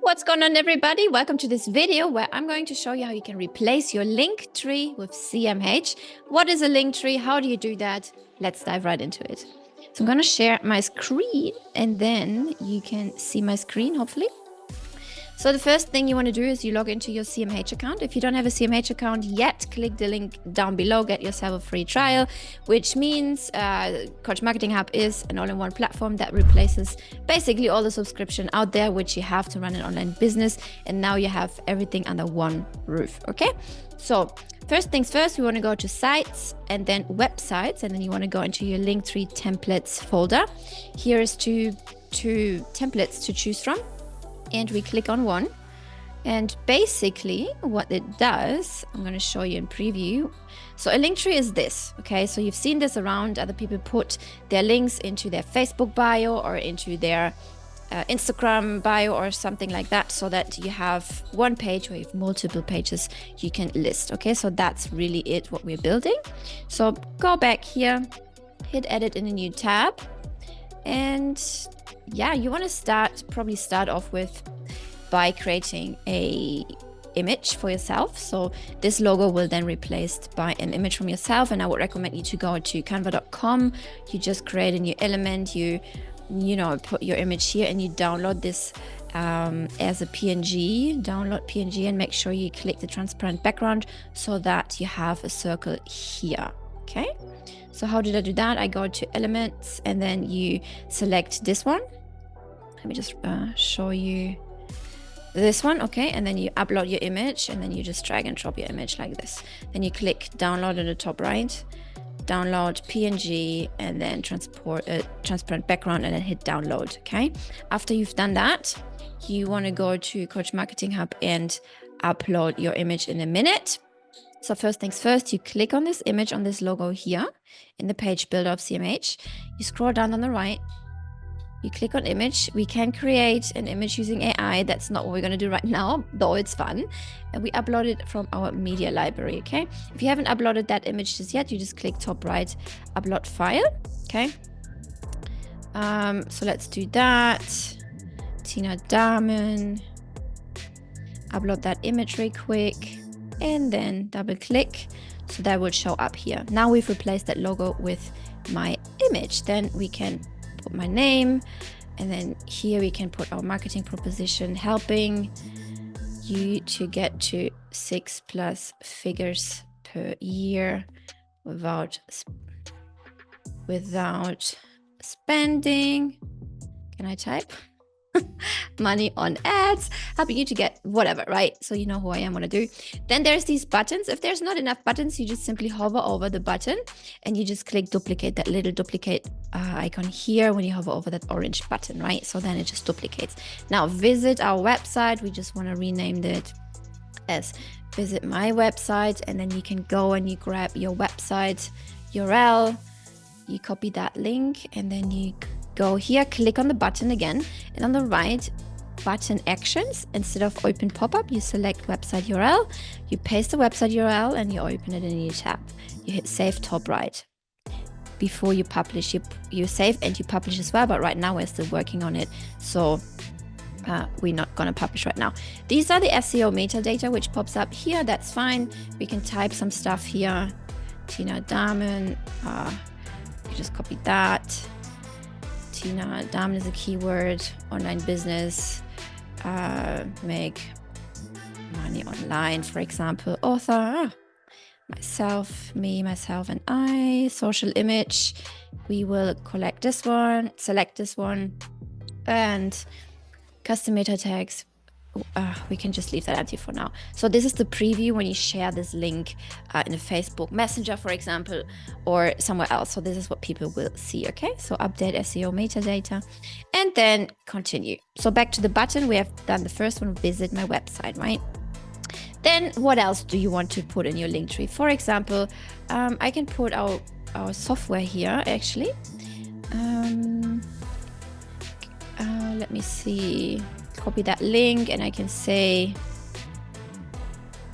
What's going on, everybody? Welcome to this video where I'm going to show you how you can replace your link tree with CMH. What is a link tree? How do you do that? Let's dive right into it. So I'm going to share my screen and then you can see my screen, hopefully. So the first thing you want to do is you log into your CMH account. If you don't have a CMH account yet, click the link down below, get yourself a free trial, which means Coach Marketing Hub is an all-in-one platform that replaces basically all the subscription out there, which you have to run an online business. And now you have everything under one roof, okay? So first things first, we want to go to sites and then websites, and then you want to go into your LinkTree templates folder. Here is two templates to choose from. And we click on one, and basically what it does, I'm going to show you in preview. So a link tree is this, okay? So you've seen this around. Other people put their links into their Facebook bio or into their Instagram bio or something like that, so that you have one page where you have multiple pages you can list, okay? So that's really it, what we're building. So go back here, hit edit in a new tab, and yeah, you want to probably start off by creating a image for yourself. So this logo will then replaced by an image from yourself, and I would recommend you to go to canva.com. You just create a new element, you know, put your image here, and you download this as a PNG. Download PNG and make sure you click the transparent background so that you have a circle here, okay? So how did I do that? I go to elements and then you select this one. Let me just show you this one, okay? And then you upload your image, and then you just drag and drop your image like this. Then you click download in the top right, download PNG, and then transparent background, and then hit download, okay? After you've done that, you want to go to Coach Marketing Hub and upload your image in a minute. So first things first, you click on this image, on this logo here in the page builder of CMH. You scroll down on the right. You click on image. We can create an image using AI. That's not what we're going to do right now, though it's fun. And we upload it from our media library, okay? If you haven't uploaded that image just yet, you just click top right, upload file, okay? So let's do that. Tina Damen. Upload that image real quick, and then double click. So that will show up here. Now we've replaced that logo with my image. Then we can put my name, and then here we can put our marketing proposition, helping you to get to 6+ figures per year without spending, can I type? Money on ads, helping you to get whatever, right? So you know who I am, what I do. Then there's these buttons. If there's not enough buttons, you just simply hover over the button and you just click duplicate, that little duplicate icon here when you hover over that orange button, right? So then it just duplicates. Now visit our website. We just want to rename it as visit my website, and then you can go and you grab your website URL, you copy that link, and then you go here, click on the button again, and on the right, button actions, instead of open pop-up, you select website URL, you paste the website URL, and you open it in a new tab. You hit save top right. Before you publish, you save and you publish as well, but right now we're still working on it, so we're not going to publish right now. These are the SEO metadata which pops up here. That's fine. We can type some stuff here. Tina Damen, you just copy that. Tina Damen is a keyword, online business, make money online, for example, author, myself, me, myself, and I, social image. We will collect this one, select this one, and custom meta tags. We can just leave that empty for now. So this is the preview when you share this link in a Facebook Messenger, for example, or somewhere else. So this is what people will see, okay? So update SEO metadata, and then continue. So back to the button, we have done the first one, visit my website, right? Then what else do you want to put in your link tree? For example, I can put our software here, actually. Let me see. Copy that link, and I can say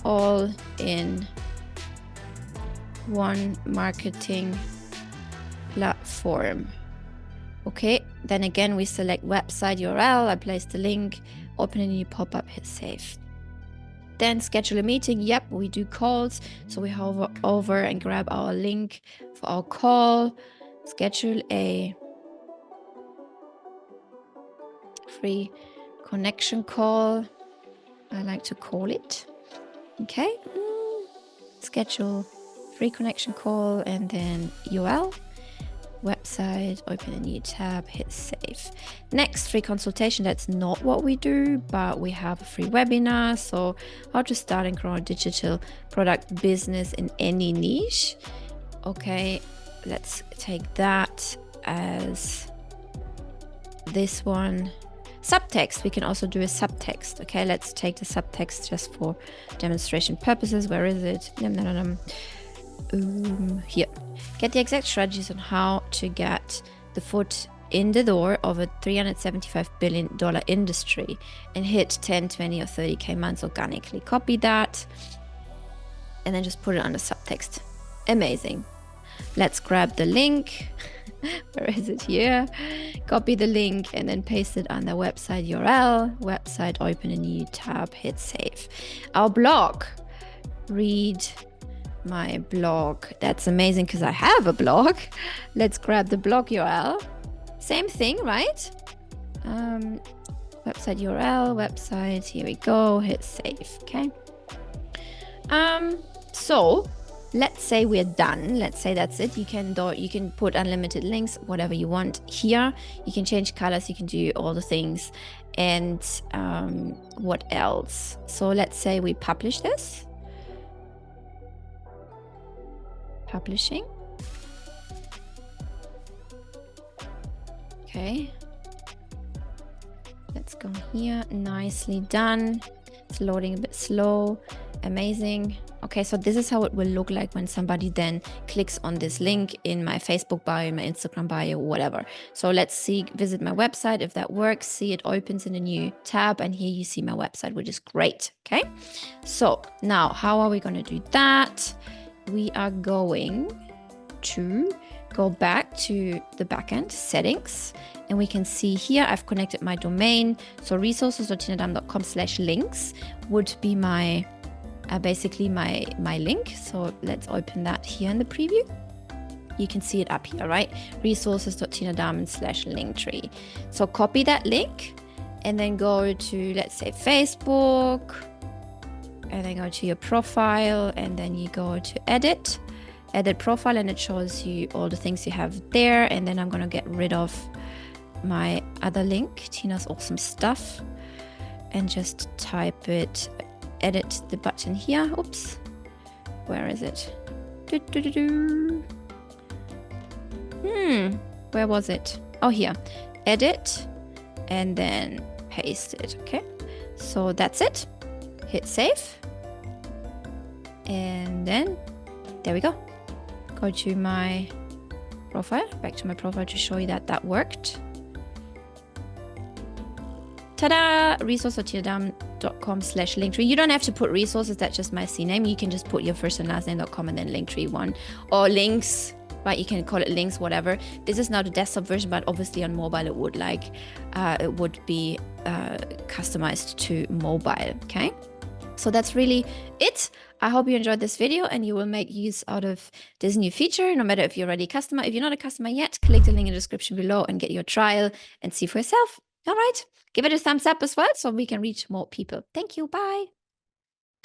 all in one marketing platform. Okay, then again we select website URL, I place the link, open a new pop-up, hit save. Then schedule a meeting. Yep, we do calls. So we hover over and grab our link for our call. Schedule a free connection call. I like to call it. Okay. Schedule free connection call and then URL. Website, open a new tab, hit save. Next, free consultation. That's not what we do, but we have a free webinar. So how to start and grow a digital product business in any niche. Okay, let's take that as this one. Subtext, we can also do a subtext. Okay, let's take the subtext just for demonstration purposes. Where is it? Here. Get the exact strategies on how to get the foot in the door of a $375 billion industry and hit 10, 20 or 30K months organically. Copy that and then just put it under subtext. Amazing. Let's grab the link. Where is it? Here. Copy the link and then paste it on the website URL. Website, open a new tab, hit save. Our blog. Read my blog. That's amazing because I have a blog. Let's grab the blog URL. Same thing, right? Website URL, website, here we go, hit save. Okay. So let's say we're done. Let's say that's it. You can put unlimited links, whatever you want here. You can change colors, you can do all the things. And what else? So let's say we publish this. Publishing. Okay. Let's go here. Nicely done. It's loading a bit slow. Amazing. Okay, so this is how it will look like when somebody then clicks on this link in my Facebook bio, my Instagram bio, whatever. So let's see, visit my website. If that works, see it opens in a new tab and here you see my website, which is great. Okay. So now how are we going to do that? We are going to go back to the backend settings and we can see here I've connected my domain. So resources.tinadam.com/links would be my basically my link. So let's open that here in the preview. You can see it up here, right? resources.tinadam/linktree. So copy that link and then go to, let's say, Facebook. And then go to your profile and then you go to edit profile and it shows you all the things you have there. And then I'm going to get rid of my other link, Tina's Awesome Stuff, and just type it, edit the button here. Oops, where is it? Where was it? Oh, here, edit and then paste it. Okay, so that's it. Hit save. And then there we go. Go to my profile, back to my profile to show you that that worked. Ta-da! resources.tinadam.com/linktree. You don't have to put resources, that's just my CNAME. You can just put your first and last name.com and then linktree one or links, right? You can call it links, whatever. This is now the desktop version, but obviously on mobile it would be customized to mobile. Okay. So that's really it. I hope you enjoyed this video and you will make use out of this new feature, no matter if you're already a customer. If you're not a customer yet, click the link in the description below and get your trial and see for yourself. All right. Give it a thumbs up as well so we can reach more people. Thank you. Bye.